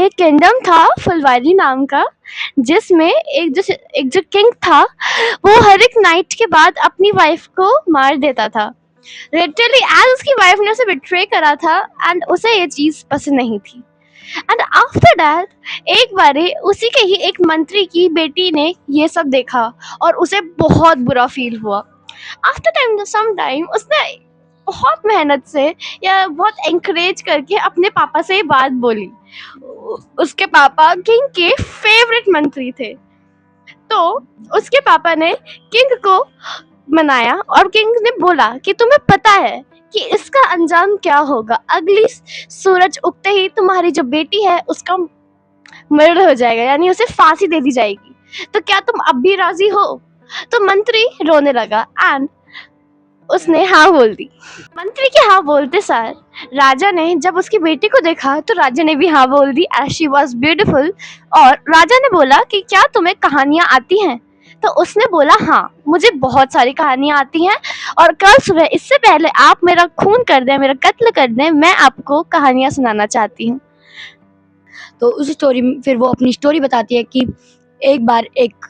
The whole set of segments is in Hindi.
एक किंगडम था फुलवारी नाम का, जिसमें एक जो किंग था, वो हर एक नाइट के बाद अपनी वाइफ को मार देता था। लिटरली एज उसकी वाइफ ने उसे बिट्रे करा था, एंड उसे ये चीज पसंद नहीं थी। एंड आफ्टर दैट एक बारी उसी के ही एक मंत्री की बेटी ने ये सब देखा और उसे बहुत बुरा फील हुआ। आफ्टर टाइम सम टाइम उसने बहुत मेहनत से या बहुत एंकरेज करके अपने पापा से ये बात बोली। उसके पापा किंग के फेवरेट मंत्री थे, तो उसके पापा ने किंग को मनाया और किंग ने बोला कि तुम्हें पता है कि इसका अंजाम क्या होगा, अगली सूरज उगते ही तुम्हारी जो बेटी है उसका मर्डर हो जाएगा, यानी उसे फांसी दे दी जाएगी, तो क्या तुम अब भी राजी हो? तो मंत्री रोने लगा एंड उसने हाँ बोल दी। मंत्री के हाँ बोलते सार राजा ने जब उसकी बेटी को देखा तो राजा ने भी हाँ बोल दी, एज शी वॉज ब्यूटिफुल। और राजा ने बोला कि क्या तुम्हें कहानियां आती हैं? तो उसने बोला हाँ, मुझे बहुत सारी कहानियां आती हैं, और कल सुबह इससे पहले आप मेरा खून कर दें, मेरा कत्ल कर दें, मैं आपको कहानियां सुनाना चाहती हूँ। तो उस स्टोरी में फिर वो अपनी स्टोरी बताती है कि एक बार एक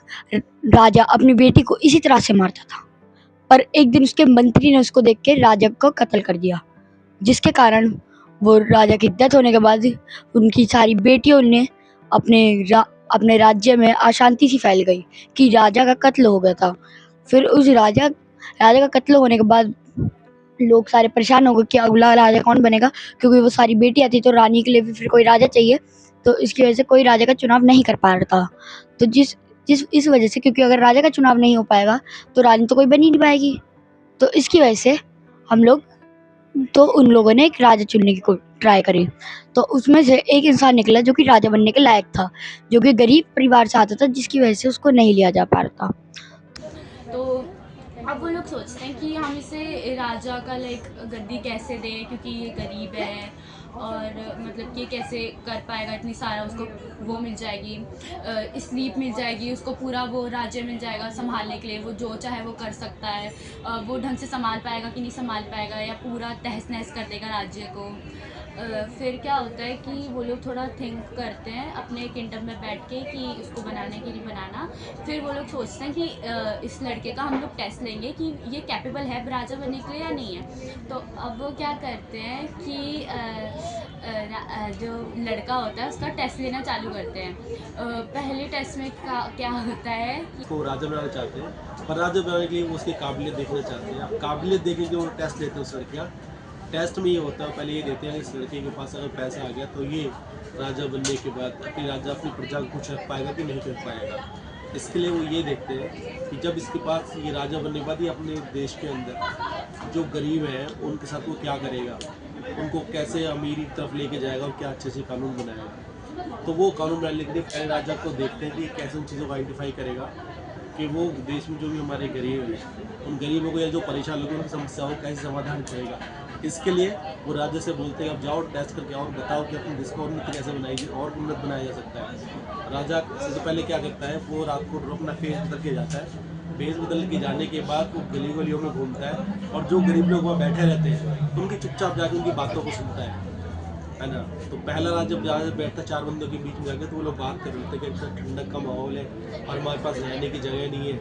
राजा अपनी बेटी को इसी तरह से मारता था, पर एक दिन उसके मंत्री ने उसको देख के राजा को कत्ल कर दिया, जिसके कारण वो राजा की डेथ होने के बाद उनकी सारी बेटियों ने अपने राज्य में अशांति सी फैल गई कि राजा का कत्ल हो गया था। फिर उस राजा का कत्ल होने के बाद लोग सारे परेशान हो गए कि अगला राजा कौन बनेगा, क्योंकि वो सारी बेटियां थी तो रानी के लिए भी फिर कोई राजा चाहिए। तो इसकी वजह से कोई राजा का चुनाव नहीं कर पा रहा था। तो इस वजह से, क्योंकि अगर राजा का चुनाव नहीं हो पाएगा तो रानी तो कोई बन ही नहीं पाएगी। तो इसकी वजह से उन लोगों ने एक राजा चुनने की ट्राई करी। तो उसमें से एक इंसान निकला जो कि राजा बनने के लायक था, जो कि गरीब परिवार से आता था, जिसकी वजह से उसको नहीं लिया जा पा रहा था। तो अब वो लोग सोचते हैं कि हम इसे राजा का गद्दी कैसे दें, क्योंकि ये गरीब है और मतलब कि कैसे कर पाएगा, इतनी सारा उसको वो मिल जाएगी, स्लीप मिल जाएगी उसको, पूरा वो राज्य मिल जाएगा संभालने के लिए, वो जो चाहे वो कर सकता है। वो ढंग से संभाल पाएगा कि नहीं संभाल पाएगा, या पूरा तहस नहस कर देगा राज्य को। फिर क्या होता है कि वो लोग थोड़ा थिंक करते हैं अपने किंगडम में बैठ के कि इसको बनाने के लिए बनाना। फिर वो लोग सोचते हैं कि इस लड़के का हम लोग टेस्ट लेंगे कि ये कैपेबल है राजा बनने के लिए या नहीं है। तो अब वो क्या करते हैं कि जो लड़का होता है उसका टेस्ट लेना चालू करते हैं। पहले टेस्ट में क्या होता है कि को राजा बनाना चाहते हैं, पर राजा बनाने के लिए वो उसकी काबिलियत देखना चाहते हैं। अब काबिलियत देखने के वो टेस्ट लेते हैं उस लड़के का। टेस्ट में ये होता है, पहले ये देते हैं कि इस लड़के के पास अगर पैसा आ गया तो ये राजा बनने के बाद अपनी प्रजा को कुछ रख पाएगा कि नहीं कर पाएगा। इसके लिए वो ये देखते हैं कि जब इसके पास ये राजा बनने के बाद ये अपने देश के अंदर जो गरीब हैं उनके साथ वो क्या करेगा, उनको कैसे अमीरी की तरफ लेके जाएगा और क्या अच्छे से कानून बनाएगा। तो वो कानून बनाने के लिए पहले राजा को देखते हैं कि कैसे उन चीज़ों को आइडेंटिफाई करेगा कि वो देश में जो भी हमारे गरीब हैं उन गरीबों को या जो परेशान लोग उनकी समस्याओं का कैसे समाधान करेगा। इसके लिए वो राजा से बोलते हैं अब जाओ टेस्ट करके और बताओ कि अपने देश को उन्नत कैसे बनाएगी और उन्नत बनाया जा सकता है। राजा सबसे पहले क्या करता है, वो रात को अपना फेस बदल के जाता है। फेस बदल के जाने के बाद वो गली गलियों में घूमता है और जो गरीब लोग वहाँ बैठे रहते हैं उनकी चुपचाप जाकर उनकी बातों को सुनता है ना। तो पहला राजा जब जहाँ बैठता 4 बंदों के बीच में जाकर तो वो लोग बात कर रहे थे कि इतना ठंडक का माहौल है और हमारे पास रहने की जगह नहीं है,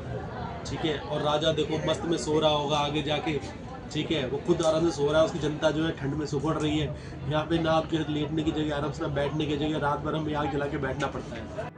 ठीक है। और राजा देखो मस्त में सो रहा होगा आगे जाके, ठीक है, वो खुद आराम से सो रहा है, उसकी जनता जो है ठंड में सुखड़ रही है। यहाँ पे ना आपके लेटने की जगह, आराम से ना बैठने की जगह, रात भर हमें आग जला के बैठना पड़ता है।